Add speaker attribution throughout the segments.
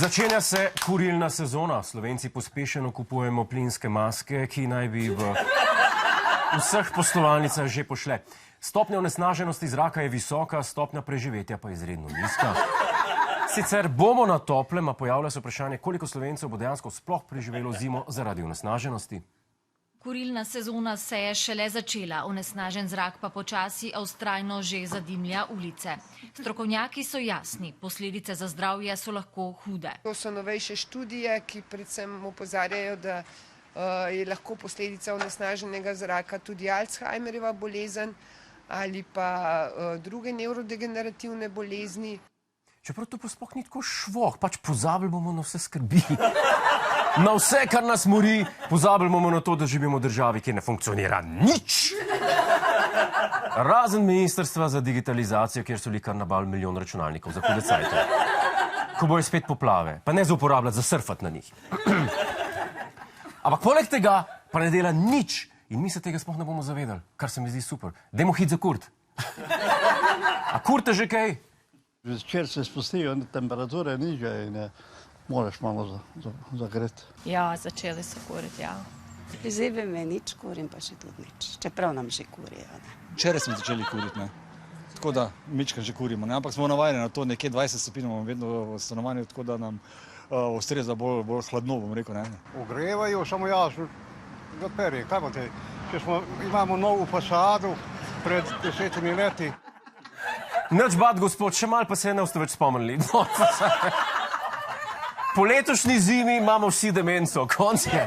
Speaker 1: Začenja se kurilna sezona. Slovenci pospešeno kupujemo plinske maske, ki naj bi v vseh poslovalnicah že pošle. Stopnja onesnaženosti zraka je visoka, stopnja preživetja pa izredno nizka. Sicer bomo na toplem, a pojavlja se vprašanje, koliko Slovencev bo dejansko sploh preživelo zimo zaradi onesnaženosti.
Speaker 2: Kurilna sezona se je šele začela, onesnažen zrak pa počasi, a vztrajno že zadimlja ulice. Strokovnjaki so jasni, posledice za zdravje so lahko hude.
Speaker 3: To so novejše študije, ki predvsem opozarjajo, da je lahko posledica onesnaženega zraka tudi Alzheimerjeva bolezen ali pa druge nevrodegenerativne bolezni.
Speaker 1: Čeprav to pa sploh ni tako švoh, pač pozabili bomo na vse skrbi. Na vse, kar nas mori, pozabili bomo na to, da živimo v državi, kjer ne funkcionira nič. Razen Ministrstva za digitalizacijo, kjer so li kar nabavili milijon računalnikov za hude cajte. Ko bojo spet poplave, pa ne za uporabljati, za surfati na njih. Ampak poleg tega pa ne dela nič in mi se tega sploh ne bomo zavedali, kar se mi zdi super. Dajmo hit za Kurt. A Kurte že kaj?
Speaker 4: Zvečer se spustijo temperature nižje in moraš malo zagreti.
Speaker 5: Ja, začeli so kuriti, ja.
Speaker 6: Zdaj me nič kurim, pa še tudi nič. Čeprav nam že kurijo.
Speaker 7: Včeraj smo začeli kuriti, ne. Tako da mička že kurimo, ne. Ampak smo navajeni na to, nekje 20 stopinj imamo vedno v stanovanju, tako da nam ustreza bolj hladno, bom rekel, ne.
Speaker 4: Ogrevajo, samo jaz zaperi, kaj pa te? Imamo novo fasado pred 10 leti.
Speaker 1: Nič bad, gospod, še malo pa se ne boste več spomnili. Po letošnji zimi imamo vsi demenco, konc je.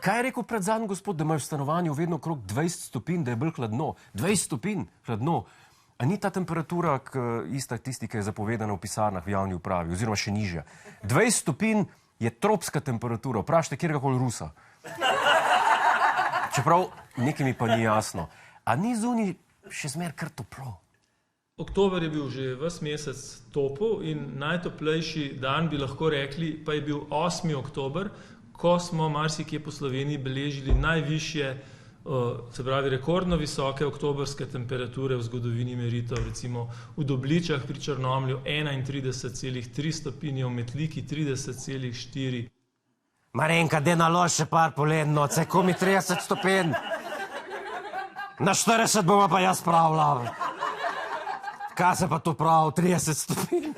Speaker 1: Kaj je rekel pred zadnjim gospod, da imajo v stanovanju vedno okrog 20 stopinj, da je bolj hladno? 20 stopinj hladno. A ni ta temperatura ista tisti, ki je zapovedana v pisarnah v javni upravi, oziroma še nižja? 20 stopinj je tropska temperatura, vprašajte kjerkoli Rusa. Čeprav nekaj mi pa ni jasno. A ni zunaj še zmer kar toplo?
Speaker 8: Oktober je bil že ves mesec topel in najtoplejši dan, bi lahko rekli, pa je bil 8. oktober, ko smo marsikje po Sloveniji beležili najvišje, se pravi rekordno visoke oktobrske temperature v zgodovini meritev, recimo v Dobličah pri Črnomlju 31,3 stopinje, v Metliki 30,4.
Speaker 1: Marenka, de nalož še par poledno, se komi 30 stopinj. Na 40 bomo pa jaz pravila. Kaj se pa to pravi, 30 stopinj?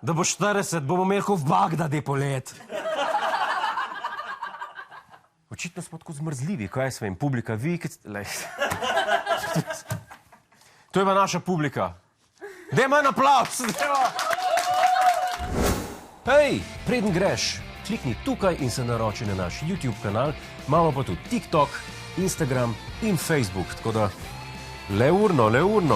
Speaker 1: Da bo 40, bomo imeli v Bagdadi polet. Očitno smo tako zmrzljivi, kaj se vem, publika, vi, To je pa naša publika. Dajmo en aplavz! Hej, preden greš, klikni tukaj in se naroči na naš YouTube kanal, imamo pa tudi TikTok, Instagram in Facebook, tako da le urno.